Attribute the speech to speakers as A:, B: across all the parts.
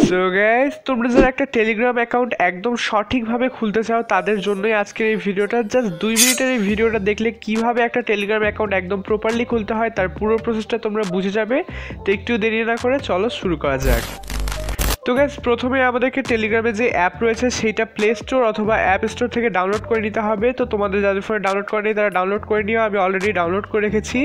A: So guys, তোমরা যারা একটা টেলিগ্রাম অ্যাকাউন্ট একদম সঠিকভাবে খুলতে চাও তাদের জন্যই আজকের এই ভিডিওটা। জাস্ট 2 মিনিটের এই ভিডিওটা দেখলে কিভাবে একটা টেলিগ্রাম অ্যাকাউন্ট একদম প্রপারলি খুলতে হয় তার পুরো প্রসেসটা তোমরা বুঝে যাবে। তো একটু দেরি না করে চলো শুরু করা যাক। তো গাইস, প্রথমে আমাদেরকে টেলিগ্রামে যে অ্যাপ রয়েছে সেইটা প্লে স্টোর অথবা অ্যাপ স্টোর থেকে ডাউনলোড করে নিতে হবে। তো তোমাদের যাদের ফোনে ডাউনলোড করেনি তারা ডাউনলোড করে নিও, আমি অলরেডি ডাউনলোড করে রেখেছি।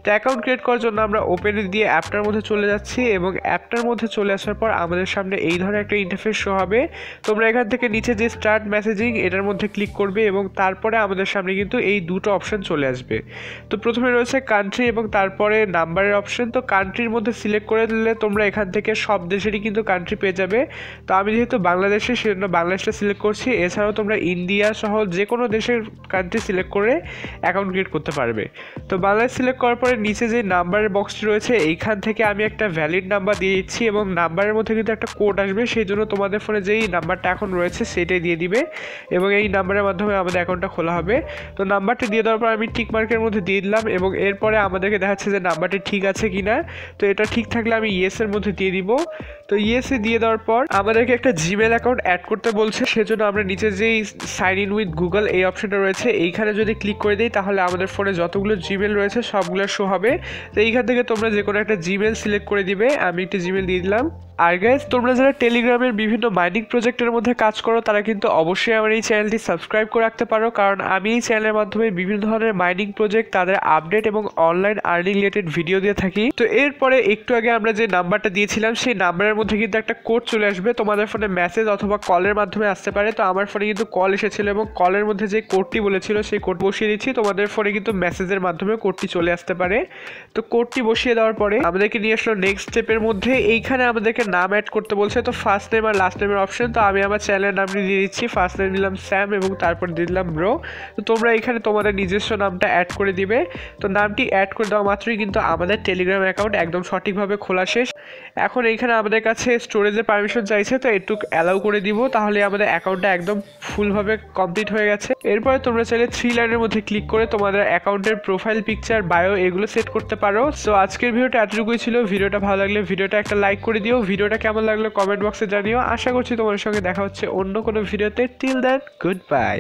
A: তো অ্যাকাউন্ট ক্রিয়েট করার জন্য আমরা ওপেনে দিয়ে অ্যাপটার মধ্যে চলে যাচ্ছি এবং অ্যাপটার মধ্যে চলে আসার পর আমাদের সামনে এই ধরনের একটা ইন্টারফেস শো হবে। তোমরা এখান থেকে নিচে যে স্টার্ট মেসেজিং এটার মধ্যে ক্লিক করবে এবং তারপরে আমাদের সামনে কিন্তু এই দুটো অপশন চলে আসবে। তো প্রথমে রয়েছে কান্ট্রি এবং তারপরে নাম্বারের অপশন। তো কান্ট্রির মধ্যে সিলেক্ট করে দিলে তোমরা এখান থেকে সব দেশেরই কিন্তু কান্ট্রি পেয়ে যাবে। তো আমি যেহেতু বাংলাদেশে সেজন্য বাংলাদেশটা সিলেক্ট করছি। এছাড়াও তোমরা ইন্ডিয়া সহ যে কোনো দেশের কান্ট্রি সিলেক্ট করে অ্যাকাউন্ট ক্রিয়েট করতে পারবে। তো বাংলাদেশ সিলেক্ট করার পরে নিচে যে নাম্বারের বক্সটি রয়েছে এইখান থেকে আমি একটা ভ্যালিড নাম্বার দিয়ে দিচ্ছি এবং নাম্বারের মধ্যে কিন্তু একটা কোড আসবে, সেই জন্য তোমাদের ফোনে যেই নাম্বারটা এখন রয়েছে সেটাই দিয়ে দিবে এবং এই নাম্বারের মাধ্যমে আমাদের অ্যাকাউন্টটা খোলা হবে। তো নাম্বারটি দিয়ে দেওয়ার পর আমি টিক মার্কের মধ্যে দিয়ে দিলাম এবং এরপরে আমাদেরকে দেখাচ্ছে যে নাম্বারটি ঠিক আছে কিনা। তো এটা ঠিক থাকলে আমি ইয়েসের মধ্যে দিয়ে দিব। তো ইয়েসে দিয়ে দেওয়ার পর আমাদেরকে একটা জিমেল অ্যাকাউন্ট অ্যাড করতে বলছে, সেজন্য আমরা নিচে যেই সাইন ইন উইথ গুগল এই অপশনটা রয়েছে এইখানে যদি ক্লিক করে দিই তাহলে আমাদের ফোনে যতগুলো জিমেল রয়েছে সবগুলো শো হবে। তো এইখান থেকে তোমরা যে কোনো একটা জিমেল সিলেক্ট করে দিবে। আমি একটা জিমেল দিয়ে দিলাম। আর গাইস, তোমরা যারা টেলিগ্রামের বিভিন্ন মাইনিং প্রজেক্টের মধ্যে কাজ করো তারা কিন্তু অবশ্যই আমার এই চ্যানেলটি সাবস্ক্রাইব করে রাখতে পারো, কারণ আমি এই চ্যানেলের মাধ্যমে বিভিন্ন ধরনের মাইনিং প্রজেক্ট তাদের আপডেট এবং অনলাইন আর্নিং রিলেটেড ভিডিও দিয়ে থাকি। তো এরপরে একটু আগে আমরা যে নাম্বারটা দিয়েছিলাম সেই নাম্বারের মধ্যে কিন্তু একটা কোড চলে আসবে। তোমাদের ফোনে মেসেজ অথবা কলের মাধ্যমে আসতে পারে। তো আমার ফোনে কিন্তু কল এসেছিল এবং কলের মধ্যে যে কোডটি বলেছিল সেই কোড বসিয়ে দিচ্ছি। তোমাদের ফোনে কিন্তু মেসেজের মাধ্যমে কোডটি চলে আসতে পারে। তো কোডটি বসিয়ে দেওয়ার পরে আমাদেরকে নিয়ে আসলো নেক্সট স্টেপের মধ্যে। এইখানে আমাদেরকে নাম অ্যাড করতে বলছে। তো ফার্স্ট নেম আর লাস্ট নেমের অপশন। তো আমি আমার চ্যানেলের নামটি দিয়ে দিচ্ছি। ফার্স্ট নেম দিলাম স্যাম এবং তারপর দিয়ে দিলাম ব্রো। তো তোমরা এখানে তোমাদের নিজস্ব নামটা অ্যাড করে দিবে। তো নামটি অ্যাড করে দেওয়া মাত্রই কিন্তু আমাদের টেলিগ্রাম অ্যাকাউন্ট একদম সঠিকভাবে খোলা শেষ। এখন এইখানে আমাদের কাছে স্টোরেজের পারমিশন চাইছে, তো একটু অ্যালাউ করে দিব, তাহলে আমাদের অ্যাকাউন্টটা একদম ফুলভাবে কমপ্লিট হয়ে গেছে। এরপরে তোমরা চাইলে 3 লাইনের মধ্যে ক্লিক করে তোমাদের অ্যাকাউন্টের প্রোফাইল পিকচার বায়ো এগুলো সেট করতে পারো। সো আজকের ভিডিওটা এতটুকুই ছিল। ভিডিওটা ভালো লাগলে ভিডিওটা একটা লাইক করে দিও। ভিডিওটা কেমন লাগলো কমেন্ট বক্সে জানিও। আশা করছি তোমাদের সঙ্গে দেখা হচ্ছে অন্য কোনো ভিডিওতে। Till then, good bye.